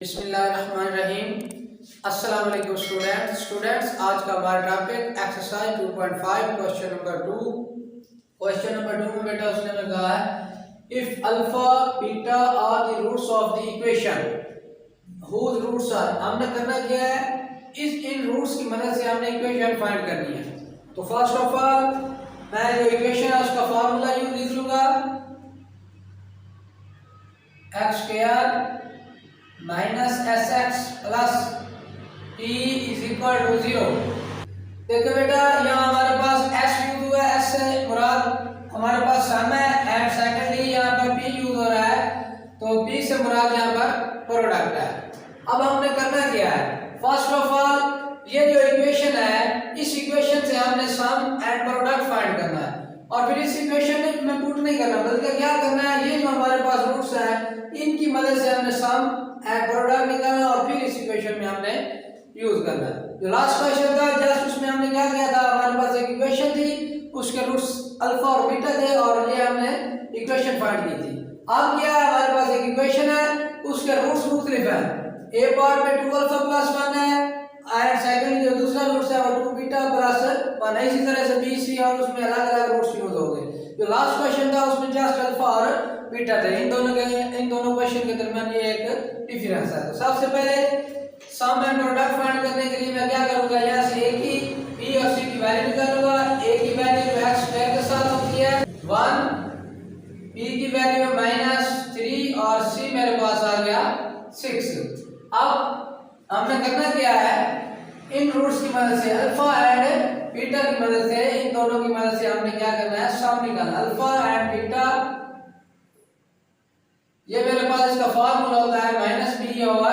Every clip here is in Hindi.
बिस्मिल्लाहिर्रहमानिर्रहीम। अस्सलाम वालेकुम स्टूडेंट्स आज का हमारा टॉपिक एक्सरसाइज 2.5 क्वेश्चन नंबर 2 में बेटा उसने हमें कहा है if alpha beta are the roots of the equation whose roots are. हमने करना क्या है, इन रूट्स की मदद से हमने इक्वेशन फाइंड करनी है। तो फर्स्ट ऑफ ऑल मैं जो इक्वेशन है उसका फार्मूला यूज लिख लूंगा, X square minus S X plus P is equal to 0। देखो बेटा यहाँ हमारे पास एस यूज हुआ है, एस से मुराद हमारे पास सम है एंड सेकेंडली यहाँ पर पी यूज हो रहा है, तो पी से मुराद यहाँ पर प्रोडक्ट है। अब हमने करना क्या है, फर्स्ट ऑफ ऑल ये जो इक्वेशन है इस इक्वेशन से हमने सम एंड प्रोडक्ट फाइंड करना है और फिर इस इक्वेशन में पुट नहीं करना बल्कि क्या करना है, ये जो हमारे पास रूट्स है इनकी मदद से हमने सम एंड प्रोडक्ट निकालना और फिर इस इक्वेशन में हमने यूज करना है। जो लास्ट क्वेश्चन था जस्ट उसमें हमने क्या किया था, हमारे पास एक इक्वेशन थी उसके रूट्स अल्फा और बीटा थे और ये हमने इक्वेशन फाइंड की थी। अब क्या है, हमारे पास एक इक्वेशन है उसके रूट्स मुख्तलिफ है, ए पार्ट में 2 अल्फा प्लस 1 है एंड सेकंड जो दूसरा रूट्स है वो 2 बीटा प्लस 1 है। इसी तरह से बी सी और उसमें अलग अलग रूट्स यूज हो गए। जो लास्ट क्वेश्चन था उसमें जस्ट अल्फा और बीटा थे, इन दोनों क्वेश्चन के दरमियान ये एक डिफरेंस है। तो सबसे पहले सम एंड प्रोडक्ट फाइंड करने के लिए मैं क्या करूंगा, यहाँ से ए की बी और सी की वैल्यू निकालूंगा। ए की वैल्यू एक्स स्क्वायर के साथ होती है 1, बी की वैल्यू -3 और सी मेरे पास आ गया 6। अब हमने करना क्या है, इन रूट्स की मदद से अल्फा एंड बीटा की मदद से इन दोनों की मदद से हमने क्या करना है, सम निकालना। अल्फा एंड बीटा ये मेरे पास इसका फार्मूला होता है -b और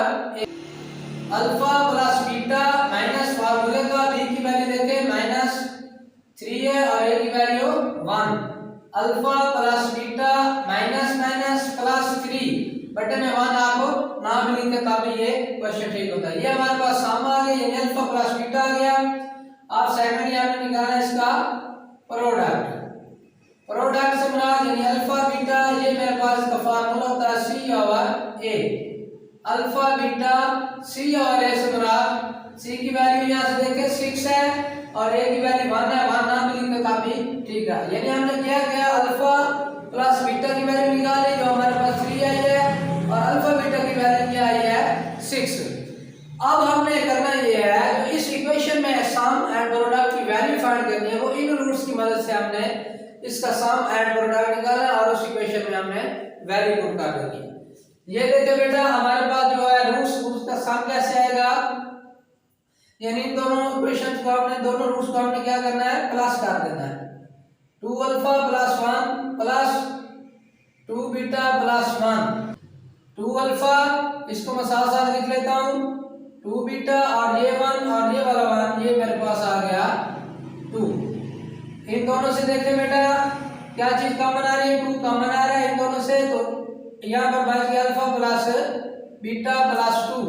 अल्फा प्लस बीटा माइनस फार्मूले का b की वैल्यू देखें -3 है और a की value 1। Alpha plus beta minus plus 3 बटे में 1 आपको ना भी लिखे तभी ये क्वेश्चन ठीक होता है। ये हमारे पास सम आ गया यानी अल्फा प्लस बीटा आ गया। अब सेकंड हमने निकाला इसका प्रोडक्ट से मुराद यानी अल्फा बीटा, ये मेरे पास इसका फार्मूला होता है सी और ए। अल्फा बीटा सी और ए से मुराद सी की वैल्यू यहाँ से देखें 6 है और ए की वैल्यू 1 है, 1 नाम भी लिखते काफी ठीक है। यानी हमने क्या किया, अल्फा प्लस बीटा की वैल्यू निकाली जो हमारे पास 3 आई है और अल्फा बीटा की वैल्यू क्या आई है 6। अब हमने करना ये है जो इस इक्वेशन में सम एंड प्रोडक्ट की वैल्यू फाइंड करनी है वो इन रूट्स की मदद से हमने इसका सम एंड प्रोडक्ट निकाला और उस इक्वेशन में हमने वैल्यू पुट कर देनी। ये देखिए बेटा हमारे पास जो है रूट्स का सम कैसे आएगा, यानी इन दोनों इक्वेशंस को हमने दोनों रूट्स को हमने क्या करना है, प्लस कर देना है। 2 alpha plus 1 plus 2 beta plus 1। 2 alpha इसको मैं साथ साथ लिख लेता हूँ, 2 बीटा और ये 1 और ये वाला 1, ये मेरे पास आ गया 2। इन दोनों से देखें बेटा क्या चीज कॉमन आ रही है, 2 कॉमन आ रहा है इन दोनों से, तो यहाँ पर बच गया अल्फा प्लस बीटा प्लस 2,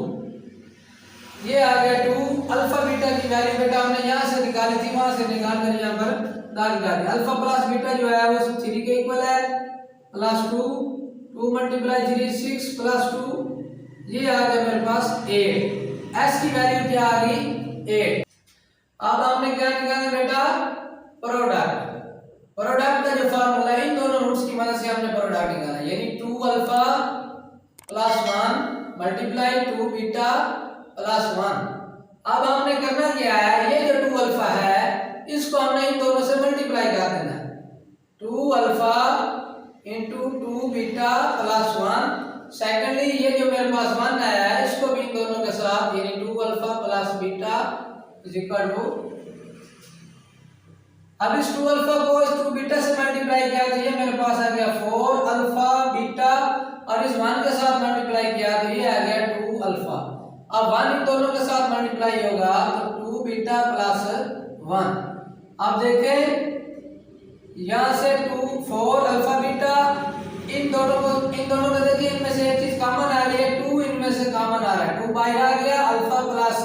ये आ गया 2। अल्फा बीटा की वैल्यू बेटा हमने यहाँ से निकाली थी, वहां से निकाल कर यहाँ पर डाल दिया। अल्फा प्लस बीटा जो है वो 3 के इक्वल है प्लस 2 × 3 6 प्लस 2, ये आ गया मेरे पास 8। एस की वैल्यू क्या आ गई 8। अब हमने क्या निकाला बेटा, प्रोडक्ट का जो फार्मूला है इन दोनों रूट्स की मदद से हमने प्रोडक्ट निकाला यानी 2 alpha plus 1 multiply 2 beta plus 1। अब हमने करना क्या है, ये जो 2 अल्फा है इसको हमने इन दोनों से मल्टीप्लाई कर देना है, 2 alpha into 2 beta plus 1। Secondly ये जो मेरे पास 1 आया है इसको भी इन दोनों के साथ यानी 2 alpha plus beta is equal to, अब इस 2 अल्फा को इस 2 बीटा से मल्टीप्लाई किया तो ये मेरे पास आ गया 4 अल्फा बीटा और इस 1 के साथ मल्टीप्लाई किया तो ये आ गया 2 अल्फा। अब 1 इन दोनों के साथ मल्टीप्लाई होगा तो 2 बीटा प्लस 1। अब देखें यहाँ से 4 अल्फा बीटा इन दोनों को देखिए इनमें से एक चीज कॉमन आ रही है, 2 इनमें से कॉमन आ रहा है, 2 बाहर आ गया, अल्फा प्लस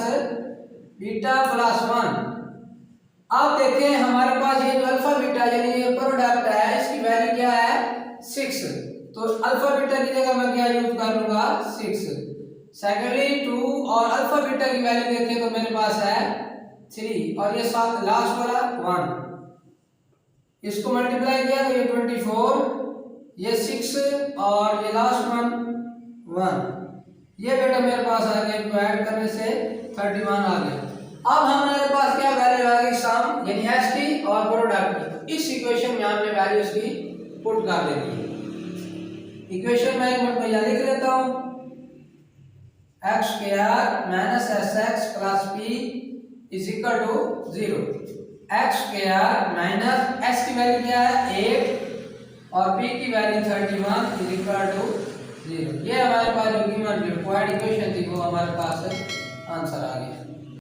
बीटा प्लस 1। अब देखें हमारे पास ये जो अल्फा बीटा यानी ये प्रोडक्ट है इसकी वैल्यू क्या है 6, तो अल्फा बीटा की जगह मैं क्या यूज कर लूंगा 6। सेकेंडली 2 और अल्फा बीटा की वैल्यू देखें तो मेरे पास है 3 और ये साथ लास्ट वाला 1, इसको मल्टीप्लाई किया तो ये 24, ये 6 और ये लास्ट वन 1, ये बेटा मेरे पास आ गया, इनको ऐड करने से 31 आ गया। अब हमारे पास क्या वैल्यू आ गई, सम यानी एस की और प्रोडक्ट की, तो इस इक्वेशन में हमने वैल्यूज की पुट कर देनी है। इक्वेशन में एक मिनट में लिख लेता हूं, X square minus S X plus P is equal to 0। X square minus S की वैल्यू क्या है 8 और पी की वैल्यू 31 इज इक्वल टू 0। ये हमारे पास जो गिवन रिक्वायर्ड इक्वेशन थी वो हमारे पास आंसर आ गया।